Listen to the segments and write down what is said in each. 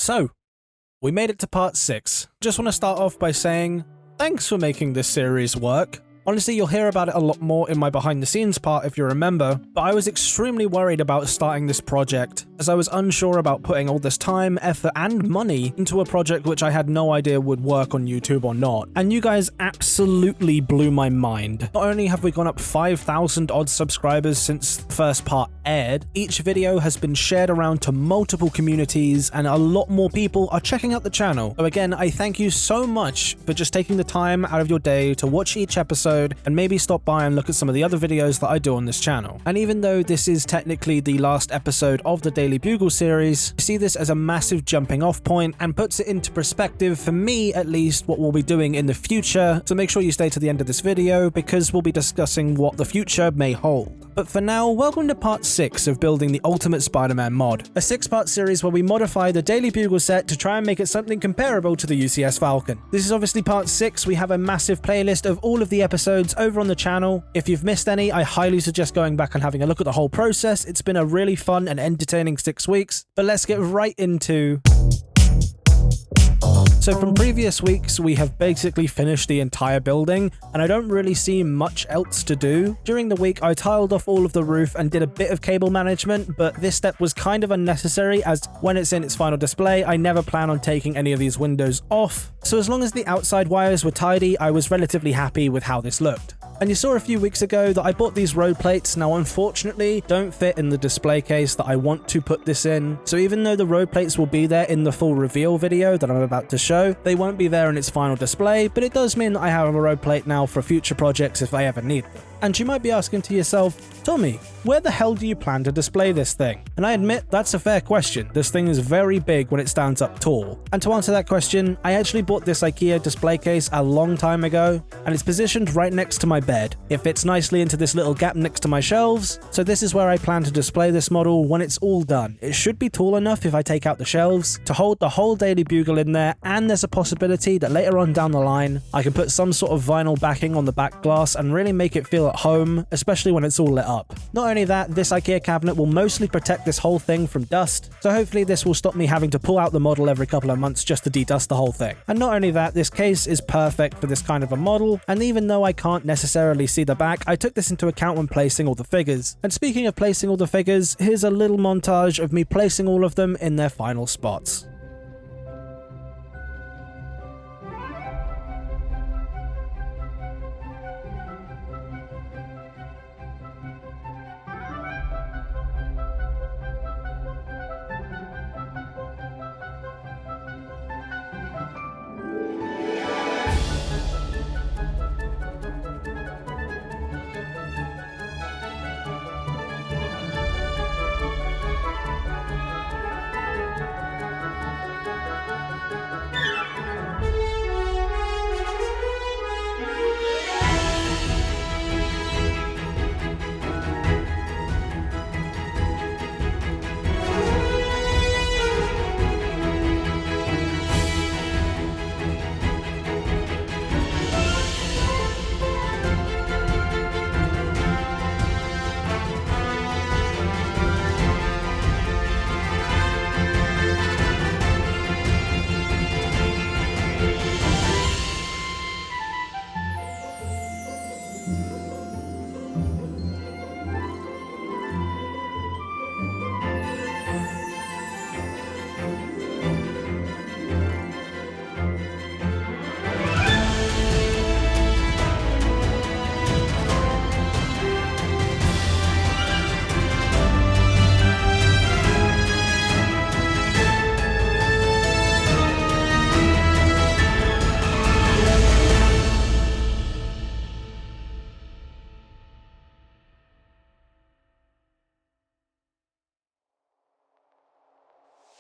So, we made it to part 6. Just want to start off by saying, thanks for making this series work. Honestly, you'll hear about it a lot more in my behind the scenes part if you remember, but I was extremely worried about starting this project, as I was unsure about putting all this time, effort, and money into a project which I had no idea would work on YouTube or not. And you guys absolutely blew my mind. Not only have we gone up 5,000 odd subscribers since the first part aired, each video has been shared around to multiple communities, and a lot more people are checking out the channel. So again, I thank you so much for just taking the time out of your day to watch each episode and maybe stop by and look at some of the other videos that I do on this channel. And even though this is technically the last episode of the Daily Bugle series, I see this as a massive jumping off point and puts it into perspective, for me at least, what we'll be doing in the future. So make sure you stay to the end of this video because we'll be discussing what the future may hold. But for now, welcome to part 6 of building the ultimate Spider-Man mod, a 6-part series where we modify the Daily Bugle set to try and make it something comparable to the UCS Falcon. This is obviously part 6. We have a massive playlist of all of the episodes over on the channel. If you've missed any, I highly suggest going back and having a look at the whole process. It's been a really fun and entertaining 6 weeks, but let's get right into... So from previous weeks, we have basically finished the entire building, and I don't really see much else to do. During the week, I tiled off all of the roof and did a bit of cable management, but this step was kind of unnecessary as when it's in its final display, I never plan on taking any of these windows off. So as long as the outside wires were tidy, I was relatively happy with how this looked. And you saw a few weeks ago that I bought these road plates. Now, unfortunately, don't fit in the display case that I want to put this in. So even though the road plates will be there in the full reveal video that I'm about to show, they won't be there in its final display, but it does mean that I have a road plate now for future projects if I ever need them. And you might be asking to yourself, Tommy, where the hell do you plan to display this thing? And I admit that's a fair question. This thing is very big when it stands up tall. And to answer that question, I actually bought this IKEA display case a long time ago, and it's positioned right next to my bed. It fits nicely into this little gap next to my shelves, so this is where I plan to display this model when it's all done. It should be tall enough if I take out the shelves to hold the whole Daily Bugle in there, and there's a possibility that later on down the line, I can put some sort of vinyl backing on the back glass and really make it feel at home, especially when it's all lit up. Not only that, this IKEA cabinet will mostly protect this whole thing from dust, so hopefully this will stop me having to pull out the model every couple of months just to de-dust the whole thing. And not only that, this case is perfect for this kind of a model, and even though I can't necessarily see the back, I took this into account when placing all the figures. And speaking of placing all the figures, here's a little montage of me placing all of them in their final spots.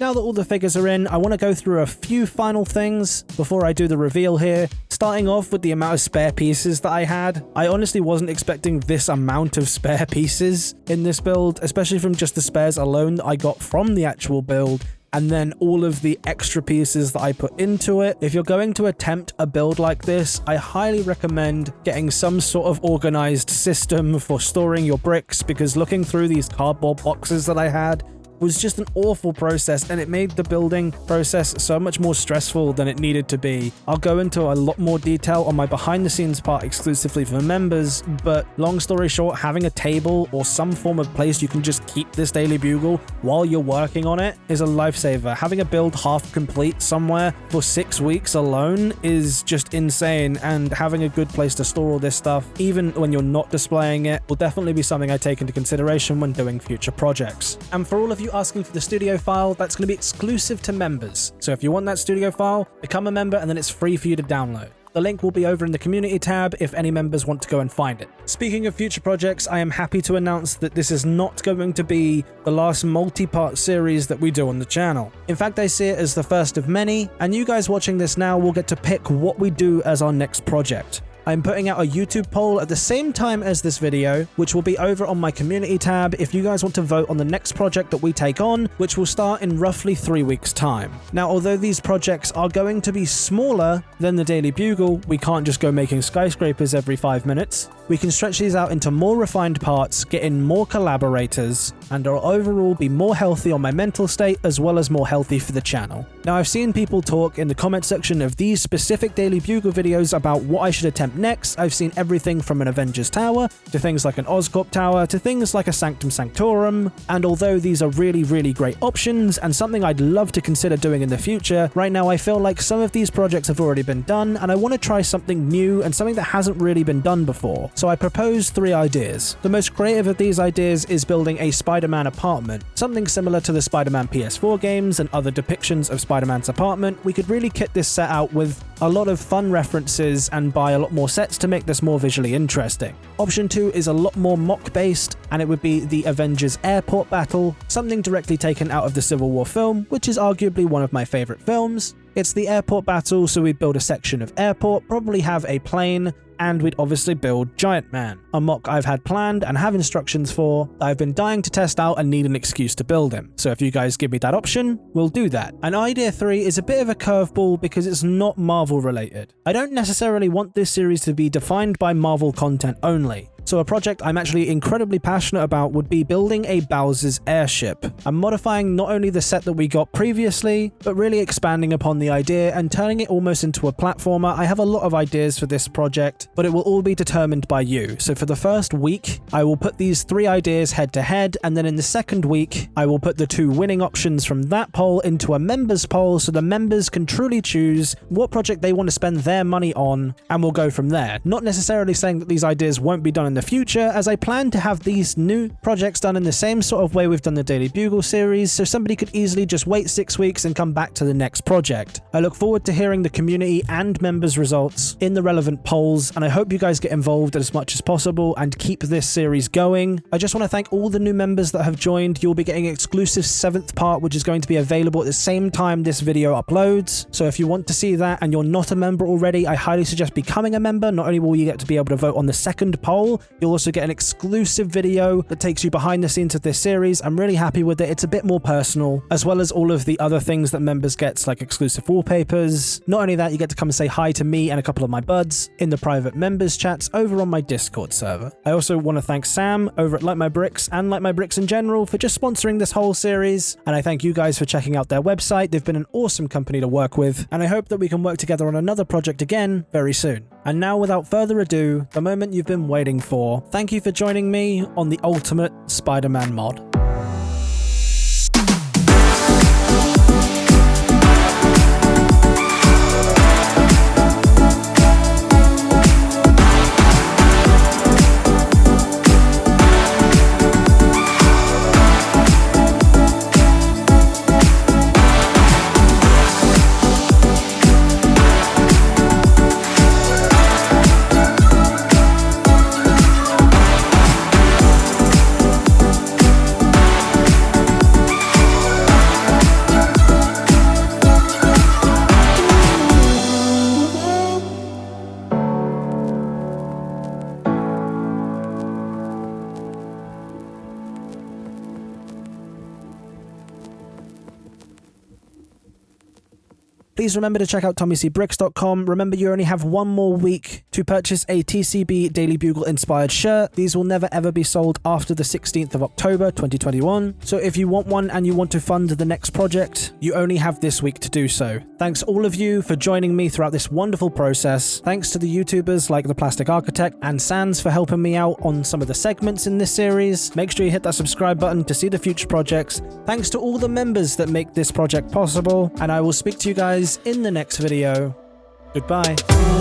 Now that all the figures are in, I want to go through a few final things before I do the reveal here. Starting off with the amount of spare pieces that I had. I honestly wasn't expecting this amount of spare pieces in this build, especially from just the spares alone that I got from the actual build, and then all of the extra pieces that I put into it. If you're going to attempt a build like this, I highly recommend getting some sort of organized system for storing your bricks, because looking through these cardboard boxes that I had was just an awful process, and it made the building process so much more stressful than it needed to be. I'll go into a lot more detail on my behind the scenes part exclusively for members, but long story short, having a table or some form of place you can just keep this Daily Bugle while you're working on it is a lifesaver. Having a build half complete somewhere for 6 weeks alone is just insane, and having a good place to store all this stuff, even when you're not displaying it, will definitely be something I take into consideration when doing future projects. And for all of you asking for the studio file, that's going to be exclusive to members. So if you want that studio file, become a member and then it's free for you to download. The link will be over in the community tab if any members want to go and find it. Speaking of future projects, I am happy to announce that this is not going to be the last multi-part series that we do on the channel. In fact, I see it as the first of many, and you guys watching this now will get to pick what we do as our next project. I'm putting out a YouTube poll at the same time as this video, which will be over on my community tab if you guys want to vote on the next project that we take on, which will start in roughly 3 weeks' time. Now, although these projects are going to be smaller than the Daily Bugle, we can't just go making skyscrapers every 5 minutes. We can stretch these out into more refined parts, get in more collaborators, and will overall be more healthy on my mental state as well as more healthy for the channel. Now, I've seen people talk in the comment section of these specific Daily Bugle videos about what I should attempt next. I've seen everything from an Avengers Tower, to things like an Oscorp Tower, to things like a Sanctum Sanctorum, and although these are really great options, and something I'd love to consider doing in the future, right now I feel like some of these projects have already been done, and I want to try something new and something that hasn't really been done before. So I propose 3 ideas. The most creative of these ideas is building a Spider-Man apartment, something similar to the Spider-Man PS4 games and other depictions of Spider-Man's apartment. We could really kit this set out with a lot of fun references and buy a lot more sets to make this more visually interesting. Option 2 is a lot more mock-based, and it would be the Avengers Airport Battle, something directly taken out of the Civil War film, which is arguably one of my favorite films. It's the airport battle, so we'd build a section of airport, probably have a plane, and we'd obviously build Giant Man, a mock I've had planned and have instructions for, that I've been dying to test out and need an excuse to build him. So if you guys give me that option, we'll do that. And idea 3 is a bit of a curveball because it's not Marvel related. I don't necessarily want this series to be defined by Marvel content only. So a project I'm actually incredibly passionate about would be building a Bowser's airship. I'm modifying not only the set that we got previously, but really expanding upon the idea and turning it almost into a platformer. I have a lot of ideas for this project, but it will all be determined by you. So for the first week, I will put these 3 ideas head to head, and then in the second week, I will put the 2 winning options from that poll into a members poll so the members can truly choose what project they want to spend their money on, and we'll go from there. Not necessarily saying that these ideas won't be done in the future, as I plan to have these new projects done in the same sort of way we've done the Daily Bugle series, so somebody could easily just wait 6 weeks and come back to the next project. I look forward to hearing the community and members' results in the relevant polls, and I hope you guys get involved as much as possible and keep this series going. I just want to thank all the new members that have joined. You'll be getting an exclusive 7th part, which is going to be available at the same time this video uploads. So if you want to see that and you're not a member already, I highly suggest becoming a member. Not only will you get to be able to vote on the second poll, you'll also get an exclusive video that takes you behind the scenes of this series. I'm really happy with it. It's a bit more personal, as well as all of the other things that members get, like exclusive wallpapers. Not only that, you get to come and say hi to me and a couple of my buds in the private members chats over on my Discord server. I also want to thank Sam over at Like My Bricks and Like My Bricks in general for just sponsoring this whole series, and I thank you guys for checking out their website. They've been an awesome company to work with, and I hope that we can work together on another project again very soon. And now, without further ado, the moment you've been waiting for. Thank you for joining me on the ultimate Spider-Man mod. Please remember to check out TommyCBricks.com. Remember, you only have one more week to purchase a TCB Daily Bugle inspired shirt. These will never ever be sold after the 16th of October 2021. So if you want one and you want to fund the next project, you only have this week to do so. Thanks all of you for joining me throughout this wonderful process. Thanks to the YouTubers like The Plastic Architect and Sans for helping me out on some of the segments in this series. Make sure you hit that subscribe button to see the future projects. Thanks to all the members that make this project possible, and I will speak to you guys in the next video. Goodbye.